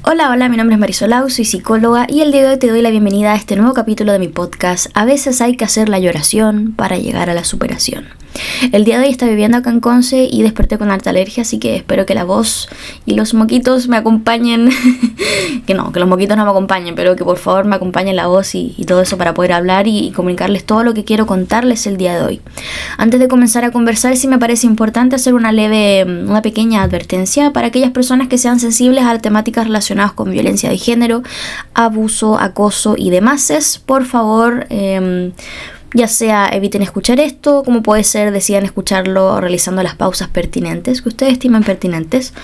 Hola, hola, mi nombre es Marisol Lau, soy psicóloga y el día de hoy te doy la bienvenida a este nuevo capítulo de mi podcast. A veces hay que hacer la lloración para llegar a la superación. El día de hoy estaba viviendo acá en Conce y desperté con harta alergia, así que espero que la voz y los moquitos me acompañen. que los moquitos no me acompañen, pero que por favor me acompañen la voz y todo eso para poder hablar y comunicarles todo lo que quiero contarles el día de hoy. Antes de comenzar a conversar, sí me parece importante hacer una pequeña advertencia para aquellas personas que sean sensibles a temáticas relacionadas con violencia de género, abuso, acoso y demás. Por favor, ya sea eviten escuchar esto, como puede ser decidan escucharlo realizando las pausas pertinentes que ustedes estimen pertinentes.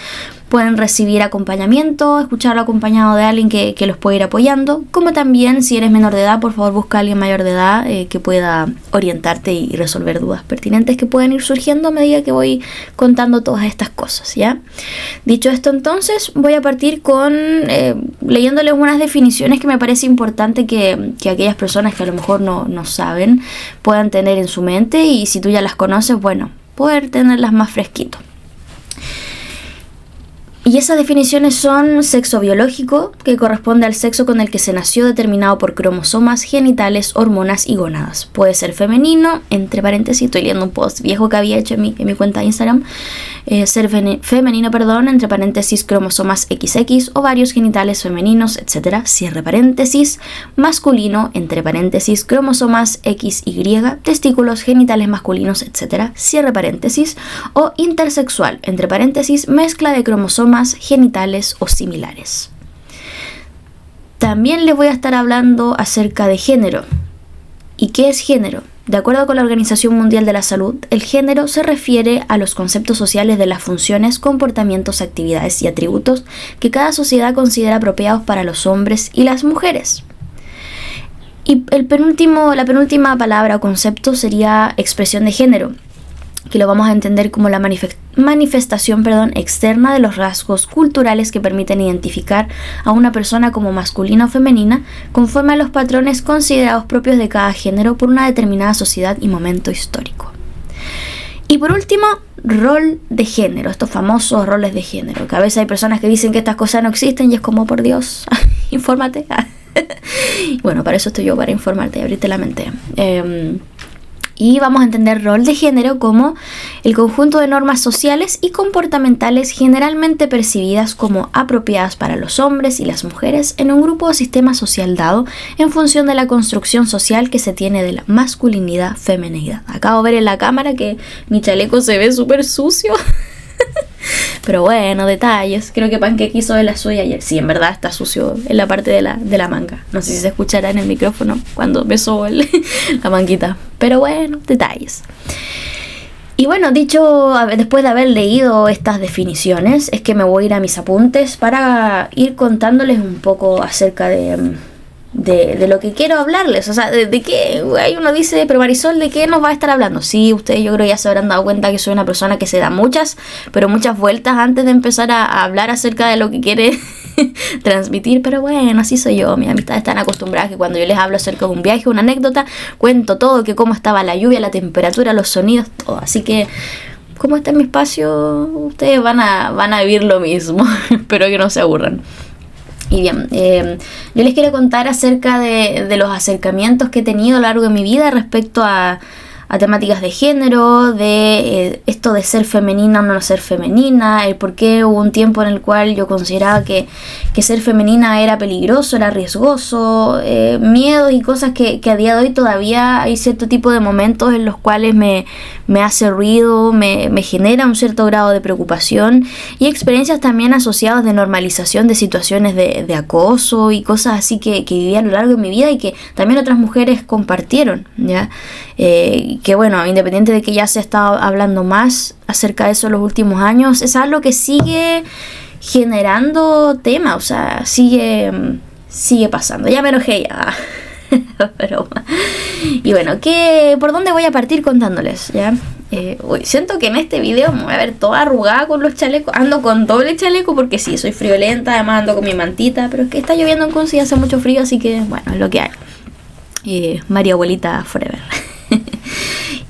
Pueden recibir acompañamiento, escucharlo acompañado de alguien que los pueda ir apoyando, como también si eres menor de edad, por favor busca a alguien mayor de edad que pueda orientarte y resolver dudas pertinentes que puedan ir surgiendo a medida que voy contando todas estas cosas, ¿ya? Dicho esto, entonces voy a partir con leyéndoles unas definiciones que me parece importante que aquellas personas que a lo mejor no saben puedan tener en su mente, y si tú ya las conoces, bueno, poder tenerlas más fresquito. Y esas definiciones son: sexo biológico, que corresponde al sexo con el que se nació, determinado por cromosomas, genitales, hormonas y gónadas. Puede ser femenino, entre paréntesis, estoy leyendo un post viejo que había hecho en mi cuenta de Instagram. Femenino, entre paréntesis, cromosomas XX, ovarios, genitales femeninos, etc. Cierre paréntesis. Masculino, entre paréntesis, cromosomas XY, testículos, genitales masculinos, etc. Cierre paréntesis. O intersexual, entre paréntesis, mezcla de cromosomas genitales o similares. También les voy a estar hablando acerca de género. ¿Y qué es género? De acuerdo con la Organización Mundial de la Salud, el género se refiere a los conceptos sociales de las funciones, comportamientos, actividades y atributos que cada sociedad considera apropiados para los hombres y las mujeres. Y la penúltima palabra o concepto sería expresión de género, que lo vamos a entender como la manifestación externa de los rasgos culturales que permiten identificar a una persona como masculina o femenina conforme a los patrones considerados propios de cada género por una determinada sociedad y momento histórico. Y por último, rol de género, estos famosos roles de género, que a veces hay personas que dicen que estas cosas no existen y es como, por Dios, infórmate. Bueno, para eso estoy yo, para informarte y abrirte la mente. Y vamos a entender rol de género como el conjunto de normas sociales y comportamentales generalmente percibidas como apropiadas para los hombres y las mujeres en un grupo o sistema social dado en función de la construcción social que se tiene de la masculinidad, feminidad. Acabo de ver en la cámara que mi chaleco se ve súper sucio. Pero bueno, detalles. Creo que Pancake hizo de la suya ayer. Sí, en verdad está sucio en la parte de la manga. No sé si se escuchará en el micrófono cuando besó la manguita. Pero bueno, detalles. Y bueno, después de haber leído estas definiciones, es que me voy a ir a mis apuntes para ir contándoles un poco acerca de lo que quiero hablarles. O sea, de qué. Ahí uno dice, pero Marisol, ¿de qué nos va a estar hablando? Sí, ustedes yo creo ya se habrán dado cuenta que soy una persona que se da muchas vueltas antes de empezar a hablar acerca de lo que quiere transmitir. Pero bueno, así soy yo. Mis amistades están acostumbradas que cuando yo les hablo acerca de un viaje, una anécdota, cuento todo, que cómo estaba la lluvia, la temperatura, los sonidos, todo. Así que como está en mi espacio, ustedes van a vivir lo mismo. Espero que no se aburran. Y bien, yo les quiero contar acerca de los acercamientos que he tenido a lo largo de mi vida respecto a temáticas de género, de esto de ser femenina o no ser femenina, el por qué hubo un tiempo en el cual yo consideraba que ser femenina era peligroso, era riesgoso, miedos y cosas que a día de hoy todavía hay cierto tipo de momentos en los cuales me hace ruido, me genera un cierto grado de preocupación, y experiencias también asociadas de normalización de situaciones de acoso y cosas así que viví a lo largo de mi vida y que también otras mujeres compartieron, ¿ya? Que bueno, independiente de que ya se ha estado hablando más acerca de eso en los últimos años, es algo que sigue generando tema, o sea, sigue pasando. Ya me enojé ya. Pero, y bueno, ¿por dónde voy a partir contándoles? ¿Ya? Siento que en este video me voy a ver toda arrugada con los chalecos. Ando con doble chaleco porque sí, soy friolenta, además ando con mi mantita, pero es que está lloviendo en Conce y hace mucho frío, así que bueno, es lo que hay. María Abuelita Forever.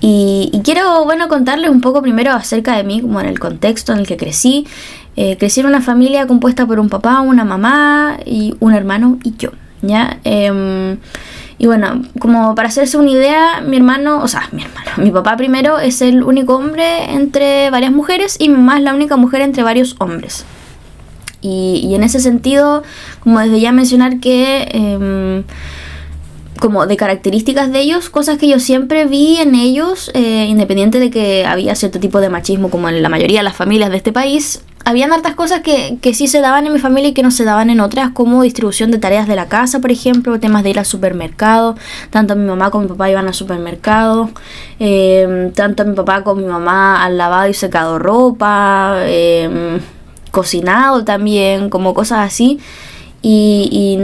Y quiero, contarles un poco primero acerca de mí, como en el contexto en el que crecí. Crecí en una familia compuesta por un papá, una mamá y un hermano y yo, ¿ya? Y bueno, como para hacerse una idea, mi papá primero es el único hombre entre varias mujeres y mi mamá es la única mujer entre varios hombres. Y en ese sentido, como desde ya mencionar que como de características de ellos, cosas que yo siempre vi en ellos, independiente de que había cierto tipo de machismo como en la mayoría de las familias de este país, habían hartas cosas que sí se daban en mi familia y que no se daban en otras, como distribución de tareas de la casa, por ejemplo, temas de ir al supermercado. Tanto mi mamá como mi papá iban al supermercado, tanto mi papá como mi mamá al lavado y secado ropa, cocinado también, como cosas así. Y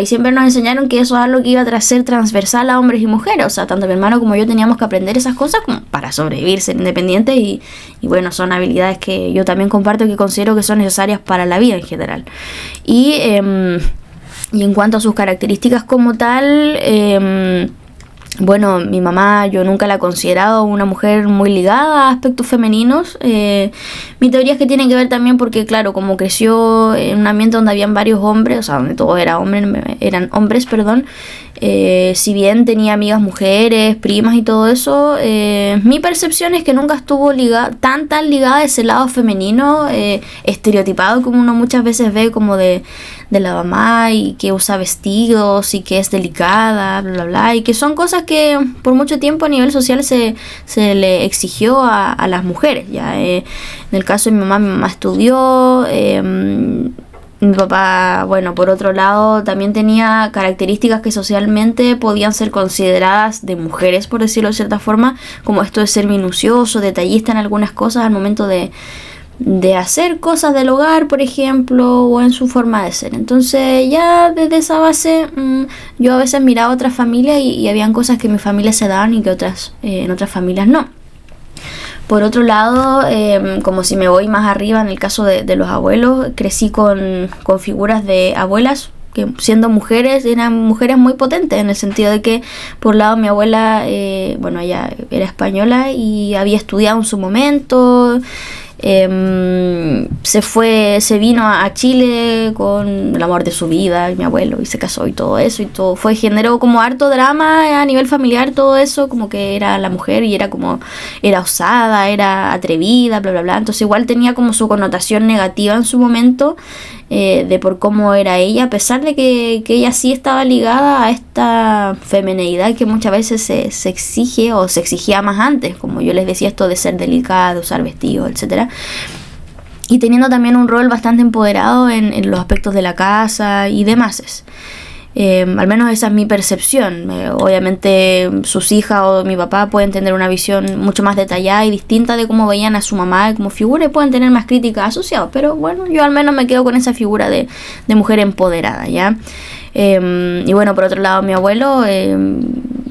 siempre nos enseñaron que eso es algo que iba a ser transversal a hombres y mujeres. O sea, tanto mi hermano como yo teníamos que aprender esas cosas como para sobrevivir, ser independientes. Y bueno, son habilidades que yo también comparto y que considero que son necesarias para la vida en general. Y en cuanto a sus características como tal, bueno, mi mamá yo nunca la he considerado una mujer muy ligada a aspectos femeninos. Mi teoría es que tiene que ver también porque, claro, como creció en un ambiente donde habían varios hombres, o sea, donde todos eran hombres, si bien tenía amigas mujeres, primas y todo eso, mi percepción es que nunca estuvo tan ligada a ese lado femenino, estereotipado como uno muchas veces ve como de la mamá y que usa vestidos y que es delicada, bla, bla, bla, y que son cosas que por mucho tiempo a nivel social se le exigió a las mujeres, ¿ya? En el caso de mi mamá estudió, mi papá, bueno, por otro lado, también tenía características que socialmente podían ser consideradas de mujeres, por decirlo de cierta forma, como esto de ser minucioso, detallista en algunas cosas al momento de hacer cosas del hogar, por ejemplo, o en su forma de ser. Entonces ya desde esa base yo a veces miraba otras familias y habían cosas que en mi familia se daban y que en otras familias no. Por otro lado, como si me voy más arriba en el caso de los abuelos, crecí con figuras de abuelas que siendo mujeres eran mujeres muy potentes, en el sentido de que por un lado mi abuela, ella era española y había estudiado en su momento. Se vino a Chile con el amor de su vida, mi abuelo, y se casó y todo eso, generó como harto drama a nivel familiar, todo eso, como que era la mujer y era osada, era atrevida, bla, bla, bla. Entonces igual tenía como su connotación negativa en su momento, de por cómo era ella, a pesar de que ella sí estaba ligada a esta femineidad que muchas veces se exige o se exigía más antes, como yo les decía, esto de ser delicada, de usar vestidos, etcétera, y teniendo también un rol bastante empoderado en los aspectos de la casa y demás. Al menos esa es mi percepción. Obviamente sus hijas o mi papá pueden tener una visión mucho más detallada y distinta de cómo veían a su mamá como figura y pueden tener más críticas asociadas, pero bueno, yo al menos me quedo con esa figura de mujer empoderada, ¿ya? Y bueno, por otro lado mi abuelo,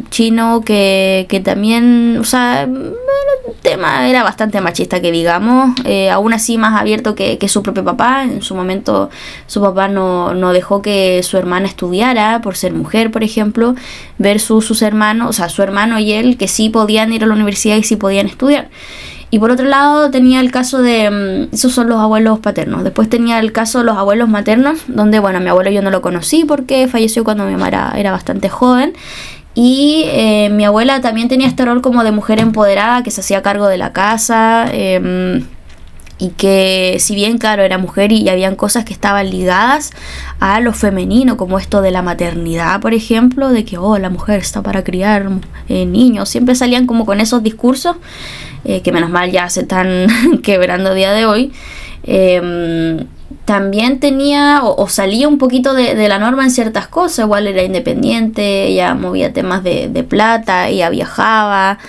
chino, que también, o sea, el tema era bastante machista, que digamos, aún así más abierto que su propio papá. En su momento su papá no dejó que su hermana estudiara por ser mujer, por ejemplo, versus sus hermanos, o sea, su hermano y él, que sí podían ir a la universidad y sí podían estudiar. Y por otro lado tenía el caso de, esos son los abuelos paternos. Después tenía el caso de los abuelos maternos, donde, bueno, mi abuelo yo no lo conocí porque falleció cuando mi mamá era bastante joven. Y mi abuela también tenía este rol como de mujer empoderada, que se hacía cargo de la casa, y que si bien, claro, era mujer y habían cosas que estaban ligadas a lo femenino, como esto de la maternidad, por ejemplo, de que la mujer está para criar niños, siempre salían como con esos discursos, que menos mal ya se están quebrando a día de hoy. También tenía o salía un poquito de la norma en ciertas cosas. Igual era independiente, ella movía temas de plata, ella viajaba,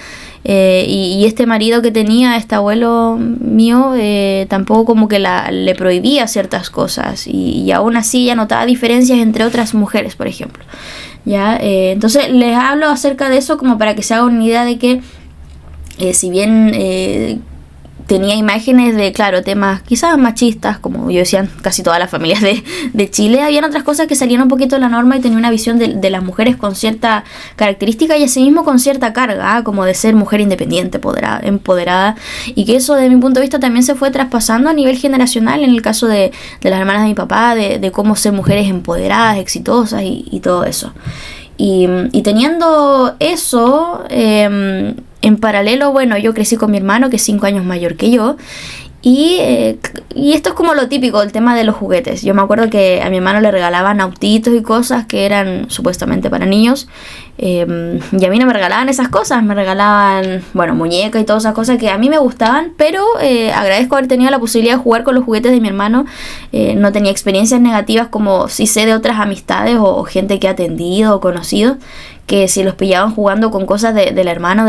y este marido que tenía, este abuelo mío, tampoco como que le prohibía ciertas cosas, y aún así ella notaba diferencias entre otras mujeres, por ejemplo, ¿ya? Entonces les hablo acerca de eso como para que se hagan una idea de que si bien tenía imágenes de, claro, temas quizás machistas, como yo decía, casi todas las familias de Chile. Habían otras cosas que salían un poquito de la norma y tenía una visión de las mujeres con cierta característica y asimismo con cierta carga, como de ser mujer independiente, empoderada, y que eso, desde mi punto de vista, también se fue traspasando a nivel generacional, en el caso de las hermanas de mi papá, de cómo ser mujeres empoderadas, exitosas y todo eso. Y teniendo eso, en paralelo, bueno, yo crecí con mi hermano, que es 5 años mayor que yo, y esto es como lo típico, el tema de los juguetes. Yo me acuerdo que a mi hermano le regalaban autitos y cosas que eran supuestamente para niños, y a mí no me regalaban esas cosas, me regalaban, bueno, muñecas y todas esas cosas que a mí me gustaban, pero agradezco haber tenido la posibilidad de jugar con los juguetes de mi hermano. No tenía experiencias negativas como sí sé de otras amistades o gente que he atendido o conocido, que si los pillaban jugando con cosas del hermano,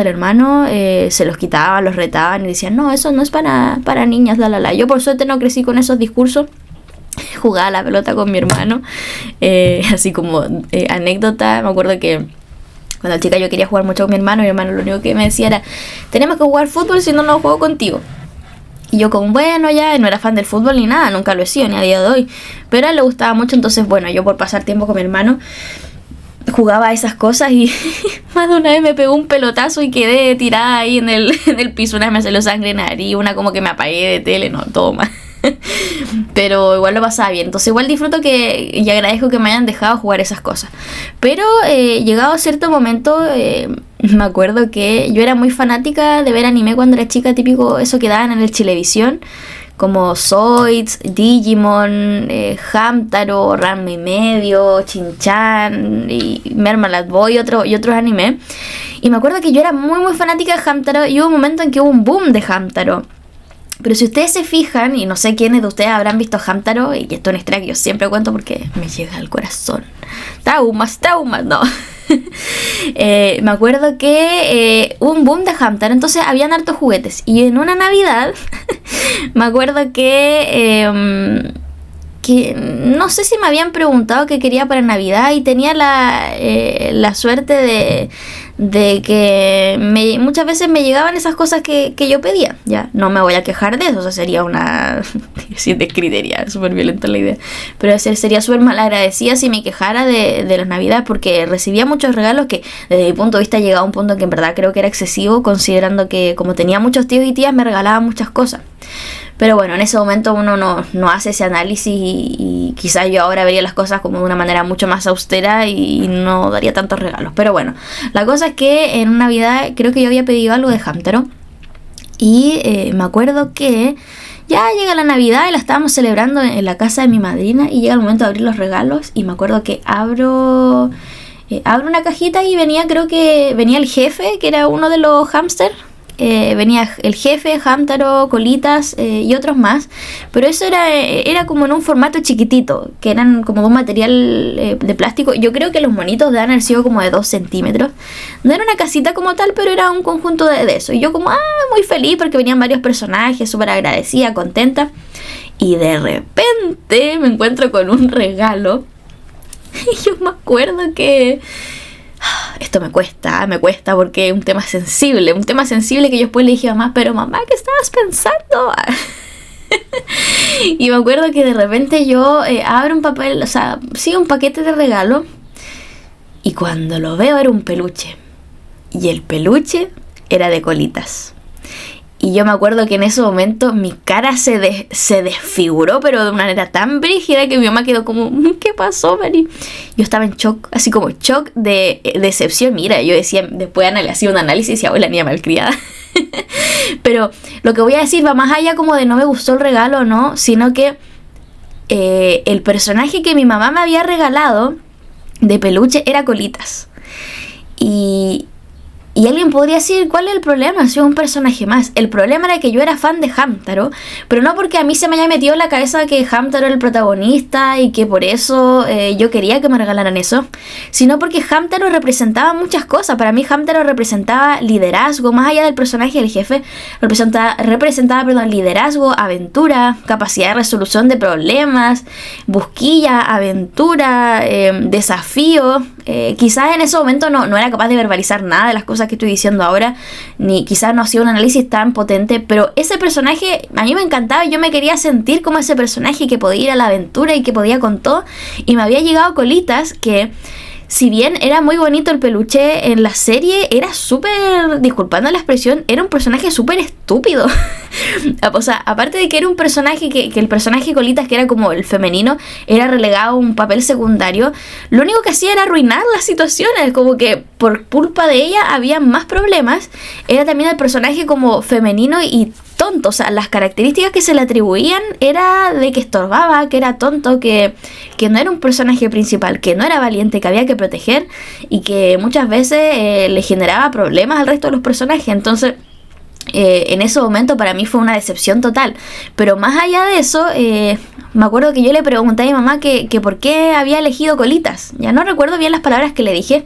se los quitaban, los retaban y decían, no, eso no es para niñas, la. Yo por suerte no crecí con esos discursos. Jugaba a la pelota con mi hermano, así como anécdota, me acuerdo que cuando chica yo quería jugar mucho con mi hermano lo único que me decía era, tenemos que jugar fútbol, si no, no juego contigo. Y yo como, bueno, ya, no era fan del fútbol ni nada, nunca lo he sido, ni a día de hoy, pero a él le gustaba mucho, entonces bueno, yo por pasar tiempo con mi hermano jugaba a esas cosas y más de una vez me pegó un pelotazo y quedé tirada ahí en el piso. Una vez me salió sangre en la nariz, una como que me apagué de tele, no, todo mal. Pero igual lo pasaba bien, entonces igual disfruto y agradezco que me hayan dejado jugar esas cosas. Pero llegado a cierto momento, me acuerdo que yo era muy fanática de ver anime cuando era chica, típico eso que daban en el Chilevisión, como Zoids, Digimon, Hamtaro, Ranma y medio, Shin-Chan y Mermaid Boy y otros animes. Y me acuerdo que yo era muy muy fanática de Hamtaro y hubo un momento en que hubo un boom de Hamtaro. Pero si ustedes se fijan, y no sé quiénes de ustedes habrán visto Hamtaro, y esto es una historia que yo siempre cuento porque me llega al corazón. Traumas, no. Me acuerdo que hubo un boom de Hamtaro, entonces habían hartos juguetes. Y en una Navidad, me acuerdo que no sé si me habían preguntado qué quería para Navidad y tenía la suerte de que muchas veces me llegaban esas cosas que yo pedía. Ya, no me voy a quejar de eso, o sea, sería una sí, descritería, súper violenta la idea, pero sería súper malagradecida si me quejara de las Navidades, porque recibía muchos regalos que desde mi punto de vista llegaba a un punto que en verdad creo que era excesivo, considerando que como tenía muchos tíos y tías me regalaban muchas cosas. Pero bueno, en ese momento uno no hace ese análisis y quizás yo ahora vería las cosas como de una manera mucho más austera y no daría tantos regalos. Pero bueno, la cosa es que en una Navidad creo que yo había pedido algo de Hamtaro y me acuerdo que ya llega la Navidad y la estábamos celebrando en la casa de mi madrina y llega el momento de abrir los regalos y me acuerdo que abro una cajita y creo que venía el jefe, que era uno de los hámster. Venía el jefe, Hamtaro, Colitas y otros más, pero eso era como en un formato chiquitito, que eran como de un material de plástico. Yo creo que los monitos deben haber sido como de 2 centímetros. No era una casita como tal, pero era un conjunto de eso. Y yo como, muy feliz porque venían varios personajes, súper agradecida, contenta. Y de repente me encuentro con un regalo. Y yo me acuerdo que esto me cuesta porque es un tema sensible que yo después le dije a mamá, pero mamá, ¿qué estabas pensando? Y me acuerdo que de repente yo abro un papel, o sea, sí, un paquete de regalo, y cuando lo veo era un peluche, y el peluche era de Colitas. Y yo me acuerdo que en ese momento mi cara se desfiguró, pero de una manera tan brígida que mi mamá quedó como, ¿qué pasó, Mari? Yo estaba en shock, así como shock de decepción. Mira, yo decía, después hacía un análisis y decía, la niña malcriada. Pero lo que voy a decir va más allá como de no me gustó el regalo, ¿no? Sino que el personaje que mi mamá me había regalado de peluche era Colitas. Y alguien podría decir, ¿cuál es el problema? Si es un personaje más. El problema era que yo era fan de Hamtaro, pero no porque a mí se me haya metido en la cabeza que Hamtaro era el protagonista y que por eso yo quería que me regalaran eso, sino porque Hamtaro representaba muchas cosas. Para mí Hamtaro representaba liderazgo, más allá del personaje del jefe, representaba liderazgo, aventura, capacidad de resolución de problemas, busquilla, aventura, desafío, Quizás en ese momento no era capaz de verbalizar nada de las cosas que estoy diciendo ahora, ni quizás no hacía un análisis tan potente, pero ese personaje a mí me encantaba, yo me quería sentir como ese personaje que podía ir a la aventura y que podía con todo, y me había llegado Colitas que... Si bien era muy bonito el peluche en la serie, era súper, disculpando la expresión, era un personaje súper estúpido. O sea, aparte de que era un personaje que el personaje Colitas, que era como el femenino, era relegado a un papel secundario, lo único que hacía era arruinar las situaciones, como que por culpa de ella había más problemas. Era también el personaje como femenino y tonto, o sea, las características que se le atribuían era de que estorbaba, que era tonto, que no era un personaje principal, que no era valiente, que había que proteger y que muchas veces le generaba problemas al resto de los personajes. Entonces en ese momento para mí fue una decepción total, pero más allá de eso me acuerdo que yo le pregunté a mi mamá que por qué había elegido Colitas. Ya no recuerdo bien las palabras que le dije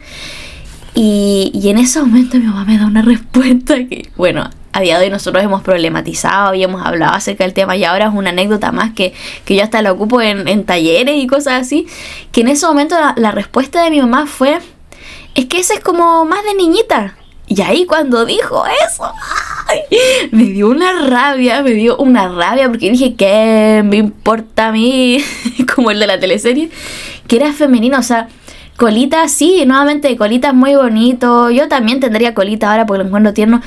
y en ese momento mi mamá me da una respuesta que, bueno, a día de hoy nosotros hemos problematizado, habíamos hablado acerca del tema y ahora es una anécdota más que yo hasta la ocupo en talleres y cosas así, que en ese momento la respuesta de mi mamá fue, es que ese es como más de niñita. Y ahí cuando dijo eso, ¡ay! Me dio una rabia porque dije, ¿qué me importa a mí? Como el de la teleserie, que era femenino, o sea, Colita, sí, nuevamente Colita es muy bonito, yo también tendría Colita ahora porque lo encuentro tierno,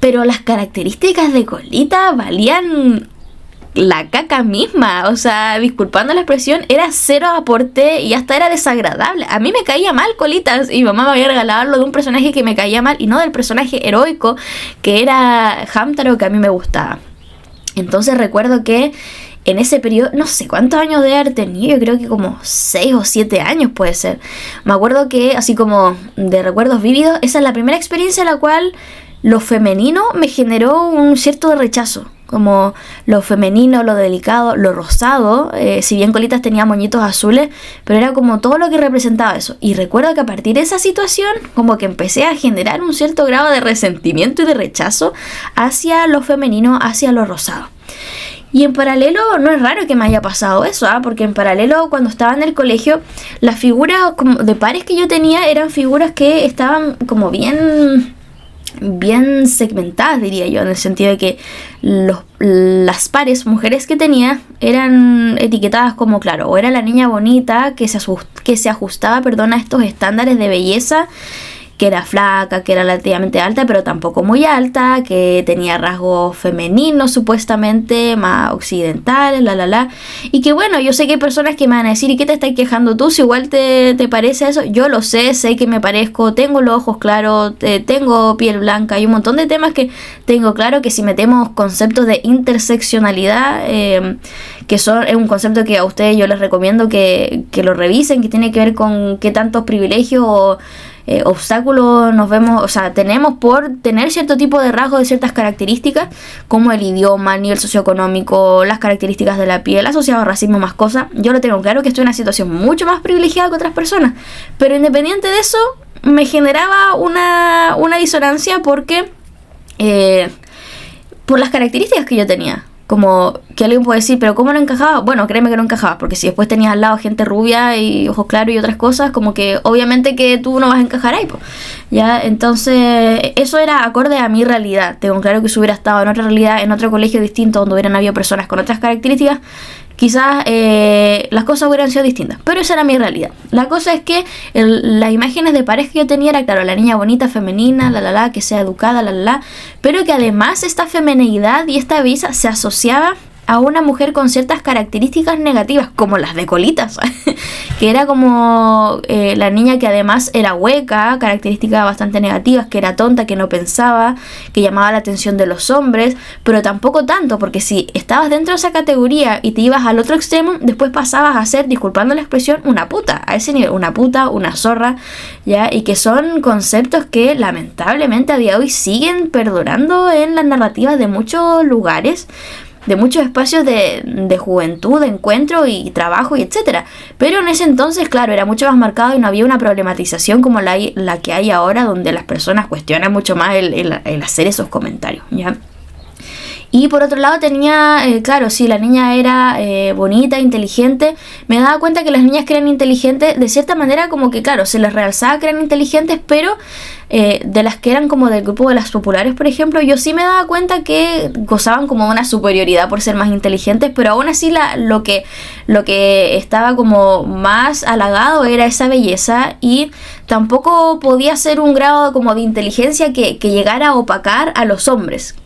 pero las características de Colita valían la caca misma, o sea, disculpando la expresión, era cero aporte y hasta era desagradable. A mí me caía mal Colitas y mamá me había regalado lo de un personaje que me caía mal y no del personaje heroico que era Hamtaro, que a mí me gustaba. Entonces recuerdo que en ese periodo, no sé cuántos años de haber tenido, yo creo que como 6 o 7 años puede ser. Me acuerdo que, así como de recuerdos vívidos, esa es la primera experiencia en la cual lo femenino me generó un cierto rechazo. Como lo femenino, lo delicado, lo rosado, si bien Colitas tenía moñitos azules, pero era como todo lo que representaba eso. Y recuerdo que a partir de esa situación, como que empecé a generar un cierto grado de resentimiento y de rechazo hacia lo femenino, hacia lo rosado. Y en paralelo, no es raro que me haya pasado eso, porque en paralelo, cuando estaba en el colegio, las figuras como de pares que yo tenía eran figuras que estaban como bien segmentadas, diría yo, en el sentido de que las pares mujeres que tenía eran etiquetadas como, claro, o era la niña bonita que se ajustaba, a estos estándares de belleza, que era flaca, que era relativamente alta, pero tampoco muy alta, que tenía rasgos femeninos supuestamente, más occidentales, y que bueno, yo sé que hay personas que me van a decir, ¿y qué te estás quejando tú? Si igual te parece eso, yo lo sé que me parezco, tengo los ojos claros, tengo piel blanca, hay un montón de temas que tengo claro, que si metemos conceptos de interseccionalidad, que es un concepto que a ustedes yo les recomiendo que lo revisen, que tiene que ver con qué tantos privilegios o obstáculos tenemos por tener cierto tipo de rasgos de ciertas características, como el idioma, el nivel socioeconómico, las características de la piel, asociado a racismo, más cosas. Yo lo tengo claro que estoy en una situación mucho más privilegiada que otras personas, pero independiente de eso, me generaba una disonancia porque por las características que yo tenía. Como que alguien puede decir, pero ¿cómo no encajaba? Bueno, créeme que no encajaba, porque si después tenías al lado gente rubia y ojos claros y otras cosas, como que obviamente que tú no vas a encajar ahí, ¿ya? Entonces, eso era acorde a mi realidad. Tengo claro que si hubiera estado en otra realidad, en otro colegio distinto, donde hubieran habido personas con otras características, quizás las cosas hubieran sido distintas, pero esa era mi realidad. La cosa es que las imágenes de pareja que yo tenía era, claro, la niña bonita, femenina, que sea educada, pero que además esta femenidad y esta belleza se asociaba a una mujer con ciertas características negativas, como las de Colitas, que era como la niña que además era hueca, características bastante negativas, que era tonta, que no pensaba, que llamaba la atención de los hombres, pero tampoco tanto, porque si estabas dentro de esa categoría y te ibas al otro extremo, después pasabas a ser, disculpando la expresión, una puta, a ese nivel, una puta, una zorra, ¿ya? Y que son conceptos que lamentablemente a día de hoy siguen perdurando en las narrativas de muchos lugares, de muchos espacios de juventud, de encuentro y trabajo y etcétera. Pero en ese entonces, claro, era mucho más marcado y no había una problematización como la que hay ahora, donde las personas cuestionan mucho más el hacer esos comentarios, ¿ya? Y por otro lado tenía, claro, sí, la niña era bonita, inteligente. Me daba cuenta que las niñas que eran inteligentes, de cierta manera como que, claro, se les realzaba que eran inteligentes, pero de las que eran como del grupo de las populares, por ejemplo, yo sí me daba cuenta que gozaban como una superioridad por ser más inteligentes, pero aún así lo que estaba como más halagado era esa belleza, y tampoco podía ser un grado como de inteligencia que llegara a opacar a los hombres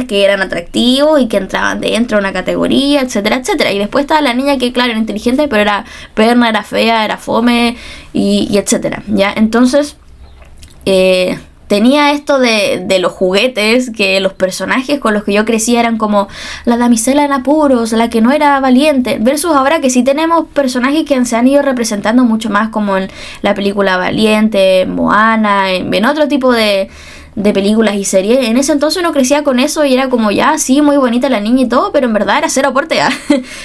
que eran atractivos y que entraban dentro de una categoría, etcétera, etcétera. Y después estaba la niña que, claro, era inteligente, pero era perna, era fea, era fome, y etcétera, ¿ya? Entonces, tenía esto de los juguetes, que los personajes con los que yo crecía eran como la damisela en apuros, la que no era valiente, versus ahora que sí tenemos personajes que se han ido representando mucho más, como en la película Valiente, Moana, en otro tipo de películas y series. En ese entonces uno crecía con eso y era como, ya, sí, muy bonita la niña y todo, pero en verdad era cero aporte,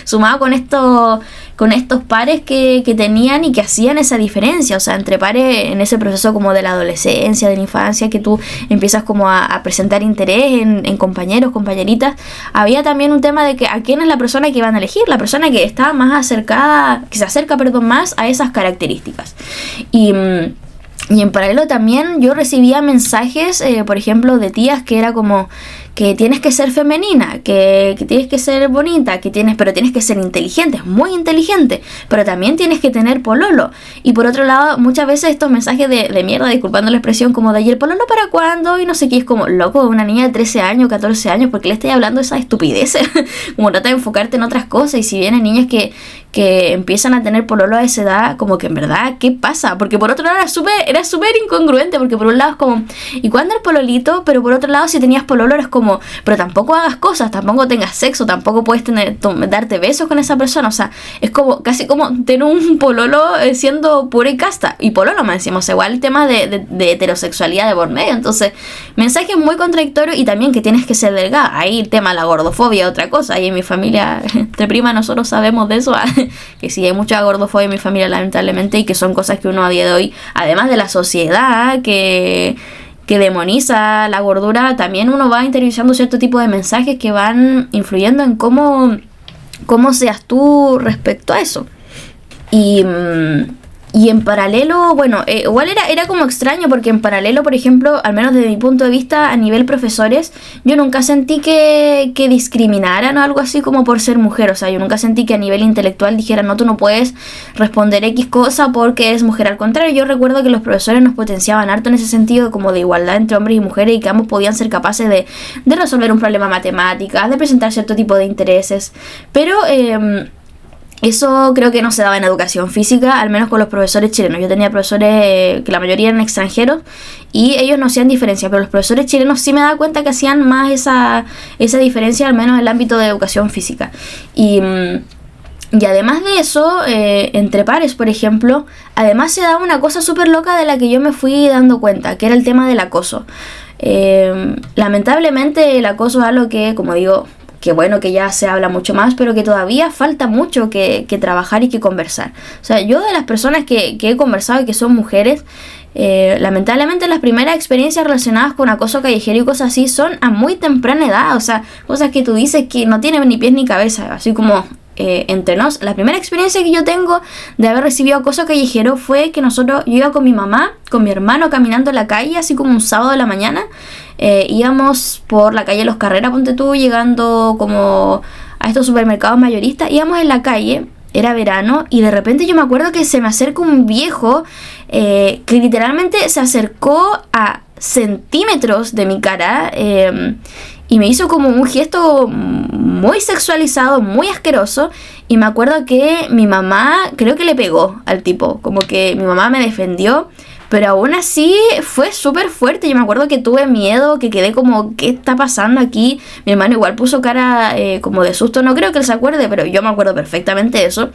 sumado con estos pares que tenían y que hacían esa diferencia, o sea, entre pares en ese proceso como de la adolescencia, de la infancia, que tú empiezas como a presentar interés en compañeros, compañeritas. Había también un tema de que a quién es la persona que iban a elegir, la persona que estaba más acercada, que se acerca, más a esas características. Y en paralelo también yo recibía mensajes, por ejemplo, de tías que era como que tienes que ser femenina, que tienes que ser bonita, pero tienes que ser inteligente, muy inteligente, pero también tienes que tener pololo. Y por otro lado, muchas veces estos mensajes de mierda, disculpando la expresión, como de ¿y el pololo para cuándo? Y no sé qué, es como, loco, una niña de 13 años, 14 años, ¿por qué le estoy hablando de esas estupideces? Como trata de enfocarte en otras cosas. Y si vienen niñas que empiezan a tener pololo a esa edad, como que en verdad, ¿qué pasa? Porque por otro lado era súper incongruente, porque por un lado es como, ¿y cuándo el pololito? Pero por otro lado, si tenías pololo eres como, pero tampoco hagas cosas, tampoco tengas sexo, tampoco puedes darte besos con esa persona. O sea, es como casi como tener un pololo siendo pura y casta, y pololo me decimos, igual el tema de heterosexualidad de por medio. Entonces, mensajes muy contradictorios, y también que tienes que ser delgada. Ahí el tema de la gordofobia, otra cosa. Ahí en mi familia, entre primas, nosotros sabemos de eso, que sí hay mucha gordofobia en mi familia, lamentablemente, y que son cosas que uno a día de hoy, además de la sociedad que demoniza la gordura, también uno va interiorizando cierto tipo de mensajes que van influyendo en cómo seas tú respecto a eso. Y en paralelo, bueno, igual era como extraño, porque en paralelo, por ejemplo, al menos desde mi punto de vista, a nivel profesores, yo nunca sentí que discriminaran o algo así como por ser mujer. O sea, yo nunca sentí que a nivel intelectual dijeran, no, tú no puedes responder X cosa porque eres mujer. Al contrario, yo recuerdo que los profesores nos potenciaban harto en ese sentido, como de igualdad entre hombres y mujeres, y que ambos podían ser capaces de resolver un problema matemático, de presentar cierto tipo de intereses. Pero eso creo que no se daba en educación física, al menos con los profesores chilenos. Yo tenía profesores que la mayoría eran extranjeros y ellos no hacían diferencia, pero los profesores chilenos sí me daba cuenta que hacían más esa diferencia, al menos en el ámbito de educación física. Y además de eso, entre pares, por ejemplo, además se daba una cosa súper loca de la que yo me fui dando cuenta, que era el tema del acoso. Lamentablemente el acoso es algo que, como digo, que bueno, que ya se habla mucho más, pero que todavía falta mucho que trabajar y que conversar. O sea, yo de las personas que he conversado y que son mujeres, lamentablemente las primeras experiencias relacionadas con acoso callejero y cosas así son a muy temprana edad. O sea, cosas que tú dices que no tienen ni pies ni cabeza, así como entre nos. La primera experiencia que yo tengo de haber recibido acoso callejero fue que yo iba con mi mamá, con mi hermano caminando en la calle, así como un sábado de la mañana. Íbamos por la calle Los Carreras, ponte tú, llegando como a estos supermercados mayoristas. Íbamos en la calle, era verano, y de repente yo me acuerdo que se me acerca un viejo que literalmente se acercó a centímetros de mi cara y me hizo como un gesto muy sexualizado, muy asqueroso. Y me acuerdo que mi mamá creo que le pegó al tipo, como que mi mamá me defendió, pero aún así fue súper fuerte. Yo me acuerdo que tuve miedo, que quedé como, ¿qué está pasando aquí? Mi hermano igual puso cara como de susto, no creo que él se acuerde, pero yo me acuerdo perfectamente de eso.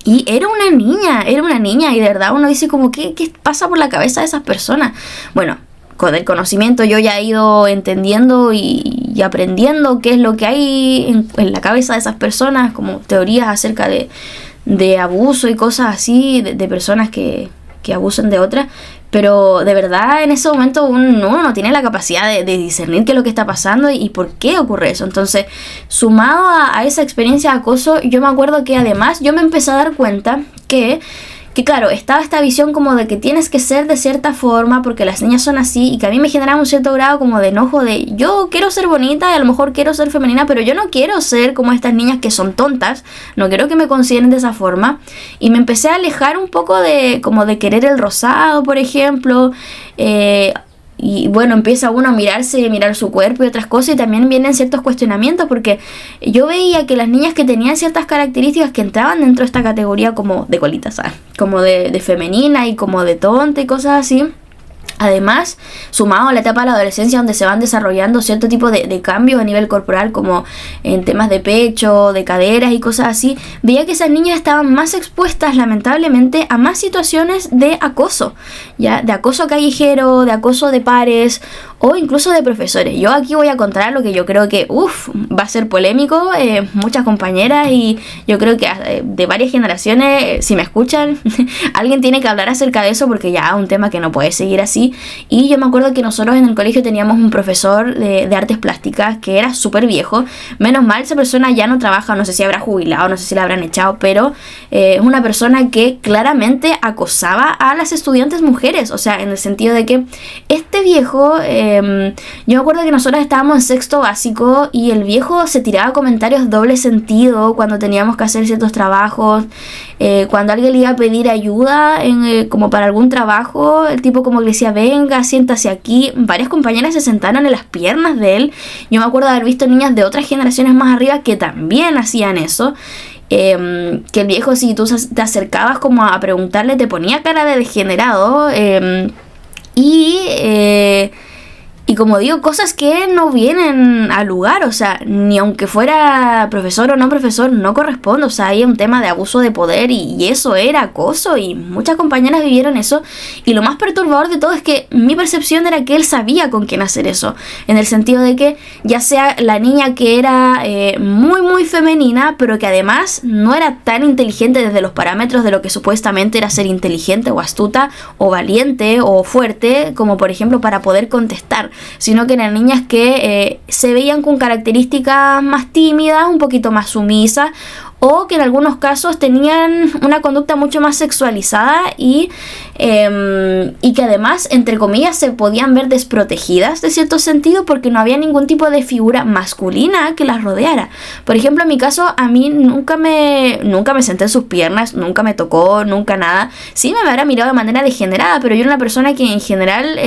Y era una niña, y de verdad uno dice como, ¿qué pasa por la cabeza de esas personas? Bueno, con el conocimiento yo ya he ido entendiendo y aprendiendo qué es lo que hay en la cabeza de esas personas, como teorías acerca de abuso y cosas así, de personas que que abusen de otras, pero de verdad en ese momento uno no tiene la capacidad de discernir qué es lo que está pasando y por qué ocurre eso. Entonces, sumado a esa experiencia de acoso, yo me acuerdo que además yo me empecé a dar cuenta que claro, estaba esta visión como de que tienes que ser de cierta forma porque las niñas son así, y que a mí me generaba un cierto grado como de enojo de yo quiero ser bonita y a lo mejor quiero ser femenina, pero yo no quiero ser como estas niñas que son tontas, no quiero que me consideren de esa forma, y me empecé a alejar un poco de como de querer el rosado, por ejemplo, y bueno, empieza uno a mirarse, mirar su cuerpo y otras cosas, y también vienen ciertos cuestionamientos, porque yo veía que las niñas que tenían ciertas características que entraban dentro de esta categoría como de colitas, ¿sabes? Como de femenina y como de tonta y cosas así. Además, sumado a la etapa de la adolescencia donde se van desarrollando cierto tipo de cambios a nivel corporal, como en temas de pecho, de caderas y cosas así, veía que esas niñas estaban más expuestas lamentablemente a más situaciones de acoso, ¿ya? De acoso callejero, de acoso de pares o incluso de profesores. Yo aquí voy a contar lo que yo creo que va a ser polémico, muchas compañeras y yo creo que de varias generaciones, si me escuchan, alguien tiene que hablar acerca de eso porque ya es un tema que no puede seguir así. Y yo me acuerdo que nosotros en el colegio teníamos un profesor de artes plásticas que era súper viejo. Menos mal, esa persona ya no trabaja, no sé si habrá jubilado, no sé si la habrán echado, pero es una persona que claramente acosaba a las estudiantes mujeres. O sea, en el sentido de que este viejo, yo me acuerdo que nosotros estábamos en sexto básico y el viejo se tiraba comentarios doble sentido cuando teníamos que hacer ciertos trabajos. Cuando alguien le iba a pedir ayuda como para algún trabajo, el tipo como que decía, venga, siéntase aquí. Varias compañeras se sentaron en las piernas de él. Yo me acuerdo de haber visto niñas de otras generaciones más arriba que también hacían eso. Que el viejo, si tú te acercabas como a preguntarle, te ponía cara de degenerado. Y como digo, cosas que no vienen al lugar, o sea, ni aunque fuera profesor o no profesor, no corresponde. O sea, hay un tema de abuso de poder y eso era acoso y muchas compañeras vivieron eso. Y lo más perturbador de todo es que mi percepción era que él sabía con quién hacer eso, en el sentido de que ya sea la niña que era muy muy femenina, pero que además no era tan inteligente desde los parámetros de lo que supuestamente era ser inteligente o astuta o valiente o fuerte, como por ejemplo para poder contestar, sino que eran niñas que se veían con características más tímidas, un poquito más sumisas, o que en algunos casos tenían una conducta mucho más sexualizada y que además, entre comillas, se podían ver desprotegidas de cierto sentido porque no había ningún tipo de figura masculina que las rodeara. Por ejemplo, en mi caso, a mí nunca me senté en sus piernas, nunca me tocó, nunca nada. Sí me habrá mirado de manera degenerada, pero yo era una persona que en general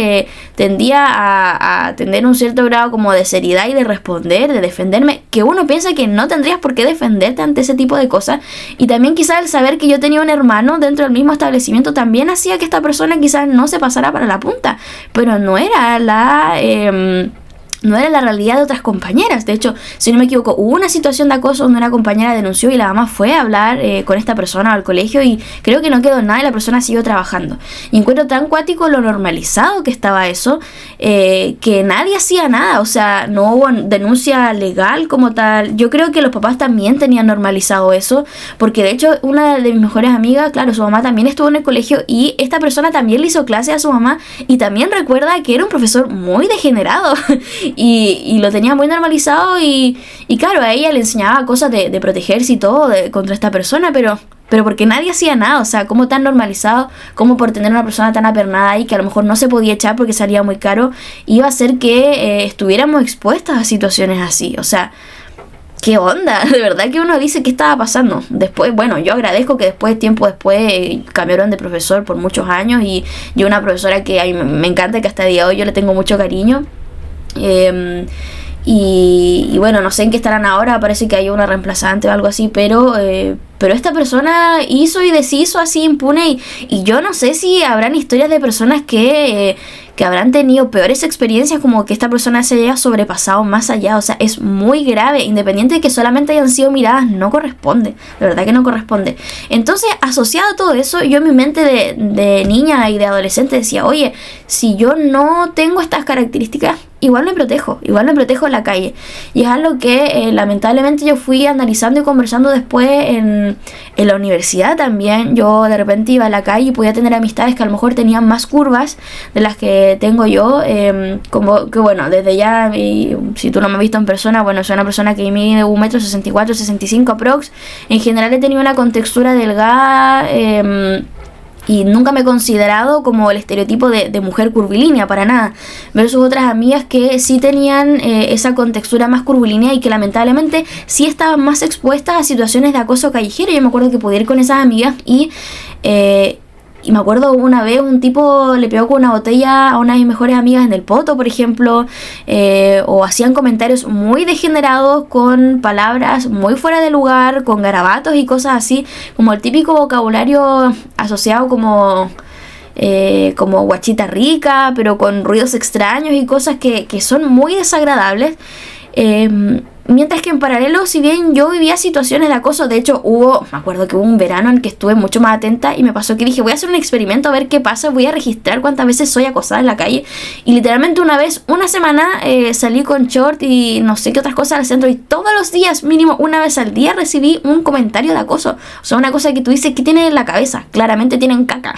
tendía a tener un cierto grado como de seriedad y de responder, de defenderme, que uno piensa que no tendrías por qué defenderte ante ese tipo de cosas. Y también quizás el saber que yo tenía un hermano dentro del mismo establecimiento también hacía que esta persona quizás no se pasara para la punta, pero no era la realidad de otras compañeras. De hecho, si no me equivoco, hubo una situación de acoso donde una compañera denunció y la mamá fue a hablar con esta persona al colegio y creo que no quedó nada y la persona siguió trabajando. Y encuentro tan cuático lo normalizado que estaba eso, que nadie hacía nada. O sea, no hubo denuncia legal como tal. Yo creo que los papás también tenían normalizado eso, porque de hecho una de mis mejores amigas, claro, su mamá también estuvo en el colegio y esta persona también le hizo clase a su mamá y también recuerda que era un profesor muy degenerado. Y lo tenía muy normalizado y claro, a ella le enseñaba cosas de protegerse y todo contra esta persona, pero porque nadie hacía nada. O sea, como tan normalizado, como por tener una persona tan apernada ahí que a lo mejor no se podía echar porque salía muy caro, iba a hacer que estuviéramos expuestas a situaciones así. O sea, ¿qué onda? De verdad que uno dice qué estaba pasando. Después, bueno, yo agradezco que tiempo después cambiaron de profesor por muchos años y yo una profesora que a mí me encanta, que hasta el día de hoy yo le tengo mucho cariño. Y bueno, no sé en qué estarán ahora, parece que hay una reemplazante o algo así, pero esta persona hizo y deshizo así impune y yo no sé si habrán historias de personas que habrán tenido peores experiencias, como que esta persona se haya sobrepasado más allá. O sea, es muy grave, independiente de que solamente hayan sido miradas, no corresponde, de verdad que no corresponde. Entonces, asociado a todo eso, yo en mi mente de niña y de adolescente decía, oye, si yo no tengo estas características, igual me protejo en la calle. Y es algo que lamentablemente yo fui analizando y conversando después en En la universidad también yo de repente iba a la calle y podía tener amistades que a lo mejor tenían más curvas de las que tengo yo, como que bueno, desde ya, si tú no me has visto en persona, bueno, soy una persona que mide 1,64 m, 65 aprox. En general he tenido una contextura delgada, y nunca me he considerado como el estereotipo de mujer curvilínea, para nada. Versus otras amigas que sí tenían esa contextura más curvilínea y que lamentablemente sí estaban más expuestas a situaciones de acoso callejero. Yo me acuerdo que podía ir con esas amigas y me acuerdo una vez un tipo le pegó con una botella a una de mis mejores amigas en el poto, por ejemplo, o hacían comentarios muy degenerados con palabras muy fuera de lugar, con garabatos y cosas así, como el típico vocabulario asociado como guachita rica, pero con ruidos extraños y cosas que son muy desagradables. Mientras que en paralelo, si bien yo vivía situaciones de acoso, de hecho me acuerdo que hubo un verano en que estuve mucho más atenta y me pasó que dije, voy a hacer un experimento a ver qué pasa, voy a registrar cuántas veces soy acosada en la calle. Y literalmente una semana salí con short y no sé qué otras cosas al centro, y todos los días, mínimo una vez al día, recibí un comentario de acoso. O sea, una cosa que tú dices, ¿qué tienen en la cabeza? Claramente tienen caca.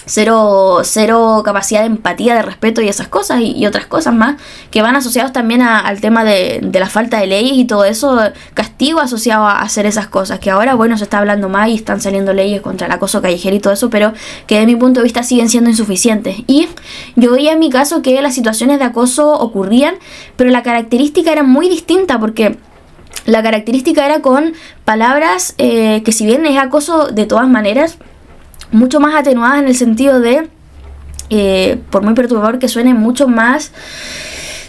Cero capacidad de empatía, de respeto y esas cosas y otras cosas más que van asociados también al tema de la falta de leyes y todo eso, castigo asociado a hacer esas cosas, que ahora bueno se está hablando más y están saliendo leyes contra el acoso callejero y todo eso, pero que desde mi punto de vista siguen siendo insuficientes. Y yo veía en mi caso que las situaciones de acoso ocurrían, pero la característica era muy distinta, porque la característica era con palabras que si bien es acoso de todas maneras, mucho más atenuadas en el sentido de, por muy perturbador que suene, mucho más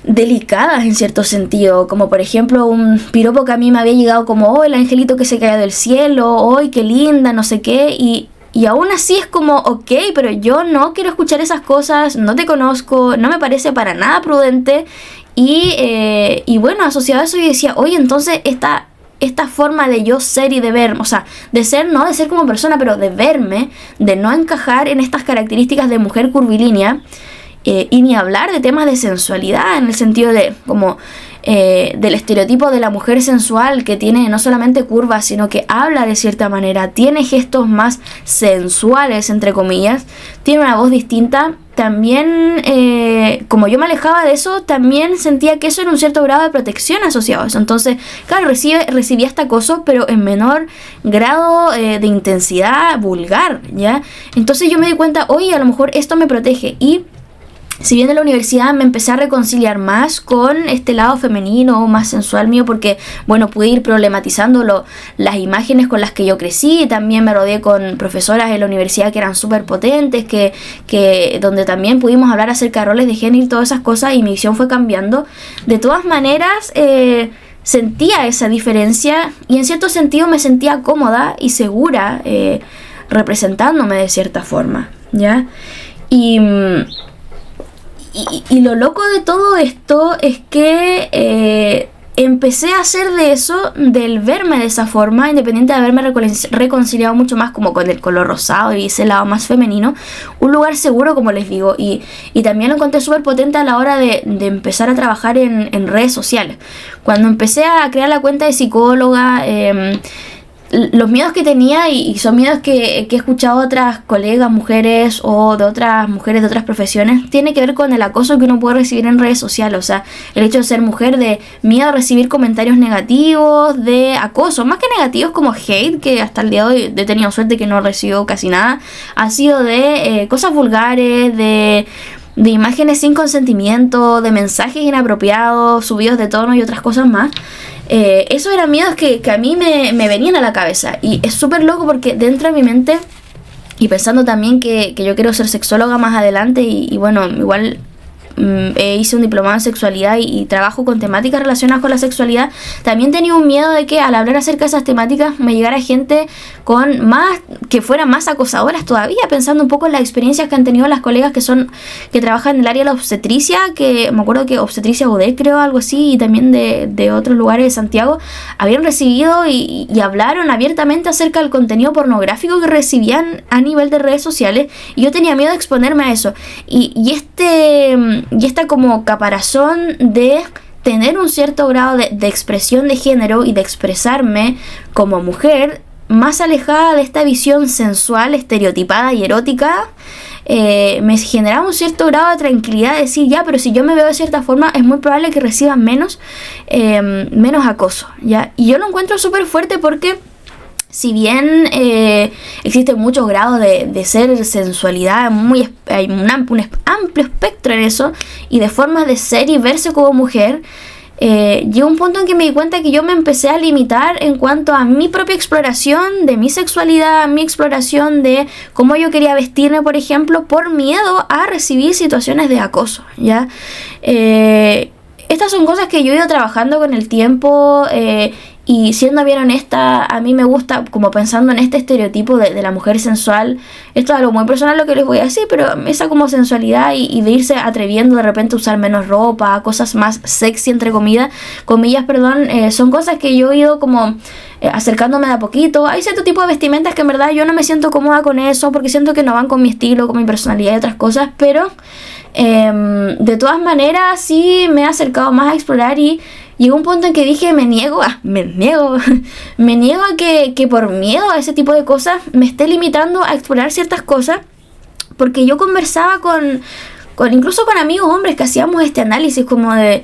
delicadas en cierto sentido, como por ejemplo un piropo que a mí me había llegado como, oh, el angelito que se cayó del cielo, oh, qué linda, no sé qué, y aún así es como, ok, pero yo no quiero escuchar esas cosas, no te conozco, no me parece para nada prudente, y bueno, asociado a eso yo decía, oye, entonces esta forma de yo ser y de verme, o sea, de ser, no de ser como persona, pero de verme, de no encajar en estas características de mujer curvilínea, y ni hablar de temas de sensualidad, en el sentido de como del estereotipo de la mujer sensual que tiene no solamente curvas, sino que habla de cierta manera, tiene gestos más sensuales, entre comillas, tiene una voz distinta. También, como yo me alejaba de eso, también sentía que eso era un cierto grado de protección asociado a eso. Entonces, claro, recibía este acoso, pero en menor grado de intensidad vulgar, ¿ya? Entonces yo me di cuenta, oye, a lo mejor esto me protege. Y si bien en la universidad me empecé a reconciliar más con este lado femenino, más sensual mío, porque, bueno, pude ir problematizando las imágenes con las que yo crecí. También me rodeé con profesoras en la universidad que eran súper potentes, donde también pudimos hablar acerca de roles de género y todas esas cosas, y mi visión fue cambiando. De todas maneras, sentía esa diferencia y en cierto sentido me sentía cómoda y segura representándome de cierta forma, ¿ya? Y lo loco de todo esto es que empecé a hacer de eso, del verme de esa forma, independiente de haberme reconciliado mucho más como con el color rosado y ese lado más femenino, un lugar seguro, como les digo, y también lo encontré súper potente a la hora de empezar a trabajar en redes sociales. Cuando empecé a crear la cuenta de psicóloga, los miedos que tenía, y son miedos que he escuchado de otras colegas mujeres o de otras mujeres de otras profesiones, tiene que ver con el acoso que uno puede recibir en redes sociales. O sea, el hecho de ser mujer, de miedo a recibir comentarios negativos, de acoso, más que negativos como hate, que hasta el día de hoy he tenido suerte que no recibo casi nada, ha sido de cosas vulgares, de imágenes sin consentimiento, de mensajes inapropiados, subidos de tono y otras cosas más. Esos eran miedos que a mí me venían a la cabeza, y es súper loco porque dentro de mi mente, y pensando también que yo quiero ser sexóloga más adelante, y bueno, igual hice un diplomado en sexualidad y trabajo con temáticas relacionadas con la sexualidad, también tenía un miedo de que al hablar acerca de esas temáticas me llegara gente que fueran más acosadoras todavía, pensando un poco en las experiencias que han tenido las colegas que trabajan en el área de la obstetricia, que me acuerdo que obstetricia UD, creo, algo así, y también de otros lugares de Santiago, habían recibido y hablaron abiertamente acerca del contenido pornográfico que recibían a nivel de redes sociales, y yo tenía miedo de exponerme a eso, y esta como caparazón de tener un cierto grado de expresión de género y de expresarme como mujer, más alejada de esta visión sensual, estereotipada y erótica, me generaba un cierto grado de tranquilidad de decir, ya, pero si yo me veo de cierta forma, es muy probable que reciba menos acoso, ¿ya? Y yo lo encuentro súper fuerte porque si bien existen muchos grados de ser sensualidad, hay un amplio espectro en eso, y de formas de ser y verse como mujer, llegó un punto en que me di cuenta que yo me empecé a limitar en cuanto a mi propia exploración de mi sexualidad, mi exploración de cómo yo quería vestirme, por ejemplo, por miedo a recibir situaciones de acoso, ¿ya? Estas son cosas que yo he ido trabajando con el tiempo, y siendo bien honesta, a mí me gusta, como pensando en este estereotipo de la mujer sensual, esto es algo muy personal lo que les voy a decir, pero esa como sensualidad y de irse atreviendo de repente a usar menos ropa, cosas más sexy entre comillas, son cosas que yo he ido como acercándome de a poquito. Hay cierto tipo de vestimentas que en verdad yo no me siento cómoda con eso, porque siento que no van con mi estilo, con mi personalidad y otras cosas, pero de todas maneras sí me he acercado más a explorar y llegó un punto en que dije, me niego a que por miedo a ese tipo de cosas me esté limitando a explorar ciertas cosas, porque yo conversaba incluso con amigos hombres que hacíamos este análisis como de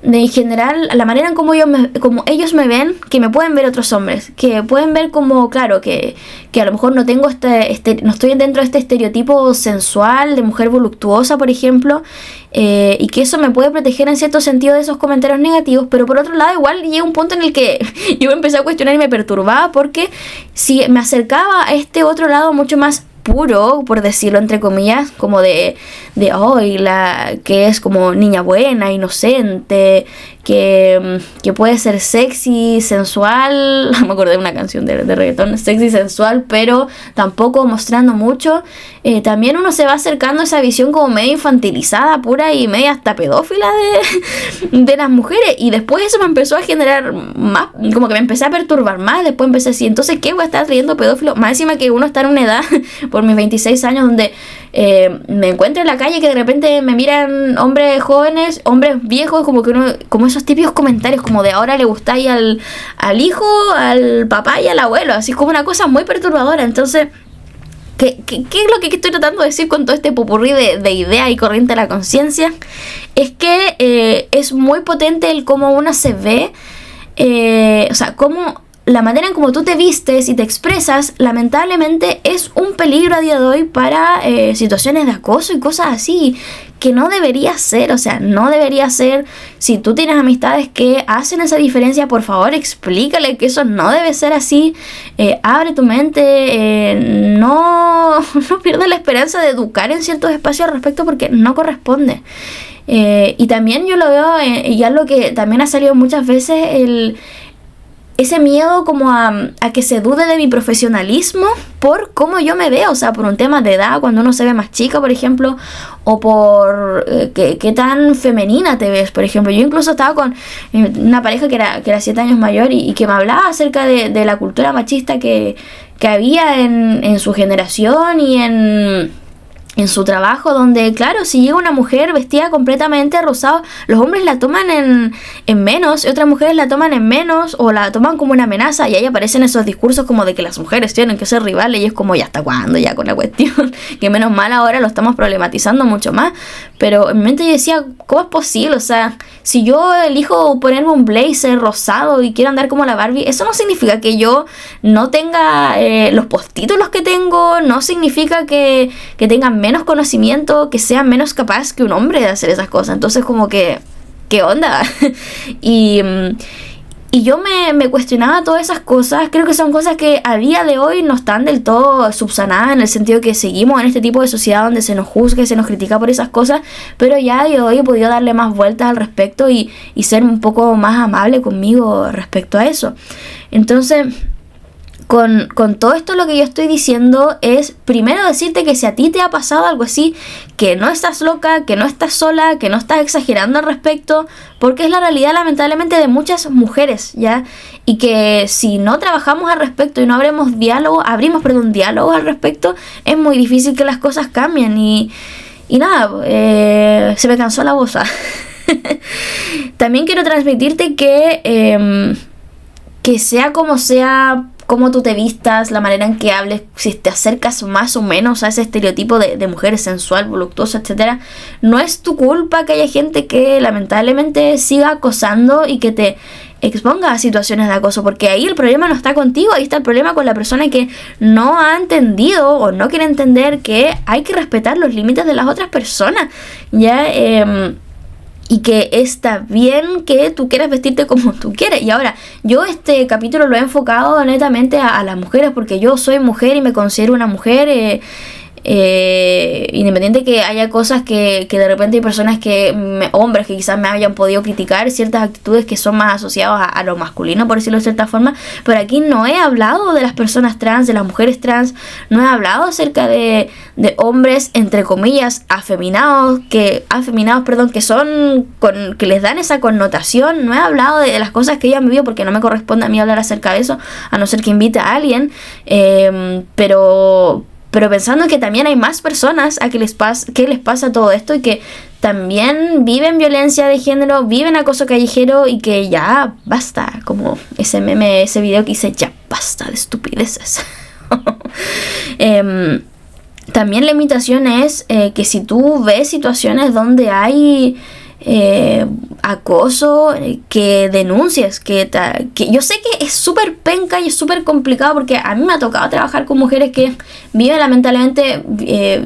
en general, la manera en como ellos me ven, que me pueden ver otros hombres, que pueden ver como, claro, que a lo mejor no tengo no estoy dentro de este estereotipo sensual de mujer voluptuosa, por ejemplo, y que eso me puede proteger en cierto sentido de esos comentarios negativos, pero por otro lado igual llega un punto en el que yo me empecé a cuestionar y me perturbaba, porque si me acercaba a este otro lado mucho más puro, por decirlo entre comillas, como que es como niña buena, inocente, que puede ser sexy, sensual, me acordé de una canción de reggaetón, sexy, sensual, pero tampoco mostrando mucho, también uno se va acercando a esa visión como medio infantilizada, pura y media hasta pedófila de las mujeres, y después eso me empezó a generar más, como que me empecé a perturbar más, después empecé a decir, entonces ¿qué voy a estar trayendo pedófilo? Más encima que uno está en una edad, por mis 26 años, donde me encuentro en la calle que de repente me miran hombres jóvenes, hombres viejos, como esos típicos comentarios como de ahora le gustáis al hijo, al papá y al abuelo, así como una cosa muy perturbadora. Entonces, ¿qué es lo que estoy tratando de decir con todo este popurrí de ideas y corriente de la conciencia? Es que es muy potente el cómo uno se ve, cómo la manera en cómo tú te vistes y te expresas, lamentablemente es un peligro a día de hoy para situaciones de acoso y cosas así, que no debería ser, no debería ser. Si tú tienes amistades que hacen esa diferencia, por favor explícale que eso no debe ser así, abre tu mente, no pierdas la esperanza de educar en ciertos espacios al respecto, porque no corresponde. Y también yo lo veo, y algo que también ha salido muchas veces, ese miedo como a que se dude de mi profesionalismo por cómo yo me veo, por un tema de edad, cuando uno se ve más chica, por ejemplo, o por qué tan femenina te ves, por ejemplo. Yo incluso estaba con una pareja que era 7 años mayor y que me hablaba acerca de la cultura machista que había en su generación y en su trabajo, donde claro, si llega una mujer vestida completamente rosado, los hombres la toman en menos y otras mujeres la toman en menos o la toman como una amenaza, y ahí aparecen esos discursos como de que las mujeres tienen que ser rivales, y es como, ¿ya hasta cuándo ya con la cuestión? Que menos mal ahora lo estamos problematizando mucho más, pero en mi mente yo decía, ¿cómo es posible? Si yo elijo ponerme un blazer rosado y quiero andar como la Barbie, eso no significa que yo no tenga los postítulos que tengo, no significa que tenga menos conocimiento, que sea menos capaz que un hombre de hacer esas cosas. Entonces como que, ¿qué onda? y yo me cuestionaba todas esas cosas. Creo que son cosas que a día de hoy no están del todo subsanadas, en el sentido que seguimos en este tipo de sociedad donde se nos juzga y se nos critica por esas cosas, pero ya a día de hoy he podido darle más vueltas al respecto y ser un poco más amable conmigo respecto a eso. Entonces, con todo esto lo que yo estoy diciendo es, primero, decirte que si a ti te ha pasado algo así, que no estás loca, que no estás sola, que no estás exagerando al respecto, porque es la realidad lamentablemente de muchas mujeres, ¿ya? Y que si no trabajamos al respecto y no abrimos diálogo al respecto, es muy difícil que las cosas cambien. Y nada, se me cansó la voz. También quiero transmitirte que sea, como tú te vistas, la manera en que hables, si te acercas más o menos a ese estereotipo de mujer sensual, voluptuosa, etcétera, no es tu culpa que haya gente que lamentablemente siga acosando y que te exponga a situaciones de acoso, porque ahí el problema no está contigo, ahí está el problema con la persona que no ha entendido o no quiere entender que hay que respetar los límites de las otras personas, ¿ya? Y que está bien que tú quieras vestirte como tú quieres. Y ahora, yo este capítulo lo he enfocado netamente a las mujeres, porque yo soy mujer y me considero una mujer, independiente que haya cosas que de repente hay personas hombres que quizás me hayan podido criticar ciertas actitudes que son más asociadas a lo masculino, por decirlo de cierta forma, pero aquí no he hablado de las personas trans, de las mujeres trans, no he hablado acerca de hombres entre comillas afeminados, que son que les dan esa connotación. No he hablado de las cosas que ellos han vivido, porque no me corresponde a mí hablar acerca de eso, a no ser que invite a alguien, pero pensando que también hay más personas a que les pasa todo esto y que también viven violencia de género, viven acoso callejero, y que ya basta, como ese meme, ese video que dice ya basta de estupideces. También la invitación es que si tú ves situaciones donde hay acoso, que denuncies, que yo sé que es súper penca y es súper complicado, porque a mí me ha tocado trabajar con mujeres que viven lamentablemente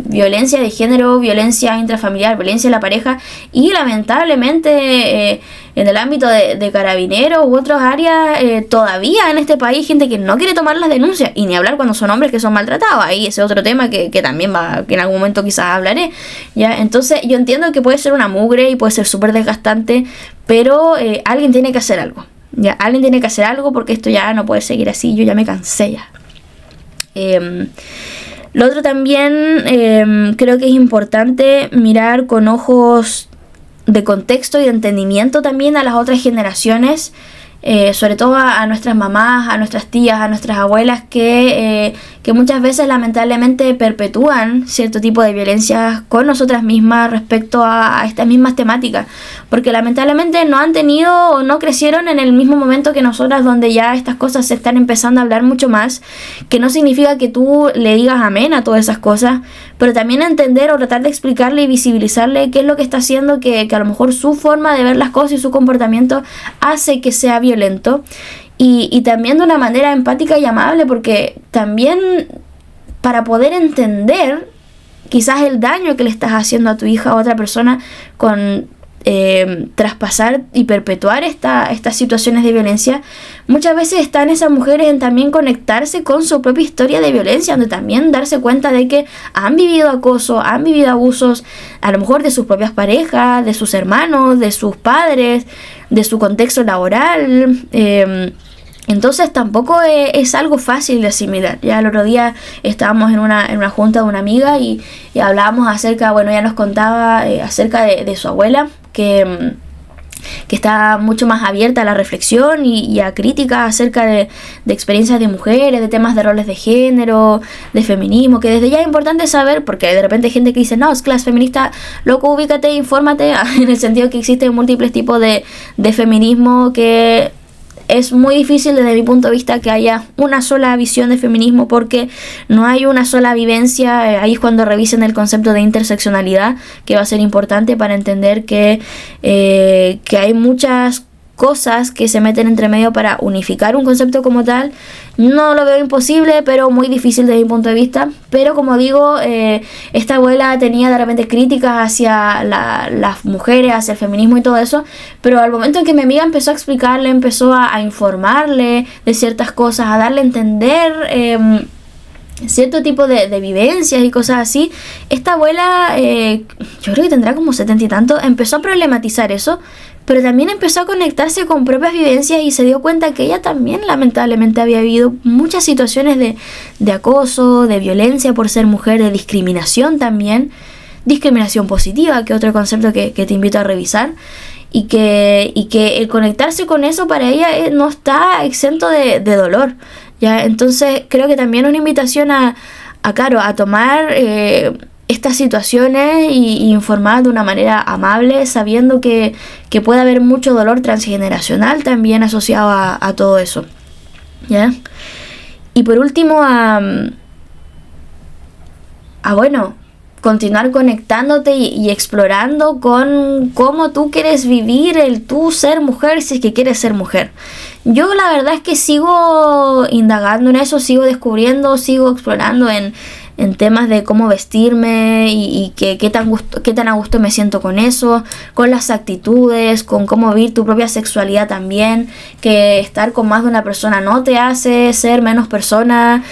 violencia de género, violencia intrafamiliar, violencia en la pareja, y lamentablemente en el ámbito de carabineros u otras áreas, todavía en este país hay gente que no quiere tomar las denuncias, y ni hablar cuando son hombres que son maltratados. Ahí ese otro tema que también que en algún momento quizás hablaré, ¿ya? Entonces yo entiendo que puede ser una mugre y puede ser súper desgastante, pero alguien tiene que hacer algo, ¿ya? Alguien tiene que hacer algo, porque esto ya no puede seguir así. Yo ya me cansé ya. Lo otro también, creo que es importante mirar con ojos de contexto y de entendimiento también a las otras generaciones, sobre todo a nuestras mamás, a nuestras tías, a nuestras abuelas, que muchas veces lamentablemente perpetúan cierto tipo de violencias con nosotras mismas respecto a estas mismas temáticas, porque lamentablemente no han tenido o no crecieron en el mismo momento que nosotras, donde ya estas cosas se están empezando a hablar mucho más, que no significa que tú le digas amén a todas esas cosas, pero también entender o tratar de explicarle y visibilizarle qué es lo que está haciendo, que a lo mejor su forma de ver las cosas y su comportamiento hace que sea violento, y también de una manera empática y amable, porque también para poder entender quizás el daño que le estás haciendo a tu hija o a otra persona con traspasar y perpetuar estas situaciones de violencia, muchas veces están esas mujeres en también conectarse con su propia historia de violencia, donde también darse cuenta de que han vivido acoso, han vivido abusos, a lo mejor de sus propias parejas, de sus hermanos, de sus padres, de su contexto laboral. Entonces tampoco es algo fácil de asimilar. Ya el otro día estábamos en una junta de una amiga y hablábamos acerca, ella nos contaba acerca de su abuela, que está mucho más abierta a la reflexión y a críticas acerca de experiencias de mujeres, de temas de roles de género, de feminismo, que desde ya es importante saber, porque de repente hay gente que dice, no, es clase feminista, loco, ubícate, infórmate, en el sentido que existen múltiples tipos de feminismo, que es muy difícil desde mi punto de vista que haya una sola visión de feminismo, porque no hay una sola vivencia. Ahí es cuando revisen el concepto de interseccionalidad, que va a ser importante para entender que hay muchas cosas que se meten entre medio para unificar un concepto como tal. No lo veo imposible, pero muy difícil desde mi punto de vista. Pero como digo, esta abuela tenía de repente críticas hacia las mujeres, hacia el feminismo y todo eso, pero al momento en que mi amiga empezó a explicarle, empezó a informarle de ciertas cosas, a darle a entender cierto tipo de vivencias y cosas así, esta abuela, yo creo que tendrá como 70 y tanto, empezó a problematizar eso, pero también empezó a conectarse con propias vivencias y se dio cuenta que ella también lamentablemente había vivido muchas situaciones de acoso, de violencia por ser mujer, de discriminación también, discriminación positiva, que es otro concepto que te invito a revisar, y que el conectarse con eso para ella no está exento de dolor, ¿ya? Entonces creo que también una invitación a tomar estas situaciones y informar de una manera amable, sabiendo que puede haber mucho dolor transgeneracional también asociado a todo eso, ¿ya? Y por último, bueno, continuar conectándote y explorando con cómo tú quieres vivir el tú ser mujer, si es que quieres ser mujer. Yo la verdad es que sigo indagando en eso, sigo descubriendo, sigo explorando en temas de cómo vestirme y qué tan a gusto me siento con eso, con las actitudes, con cómo vivir tu propia sexualidad también, que estar con más de una persona no te hace ser menos persona,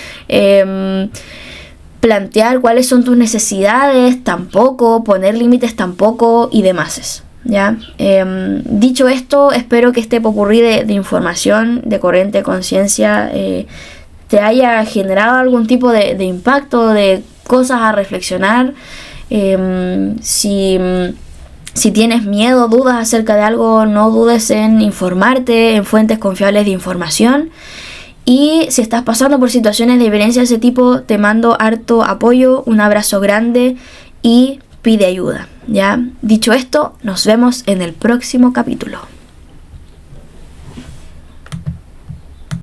plantear cuáles son tus necesidades tampoco, poner límites tampoco y demás, ¿ya? Dicho esto, espero que este popurrí de información, de corriente de conciencia, te haya generado algún tipo de impacto, de cosas a reflexionar. Si tienes miedo, dudas acerca de algo, no dudes en informarte en fuentes confiables de información. Y si estás pasando por situaciones de violencia de ese tipo, te mando harto apoyo, un abrazo grande y pide ayuda, ¿ya? Dicho esto, nos vemos en el próximo capítulo.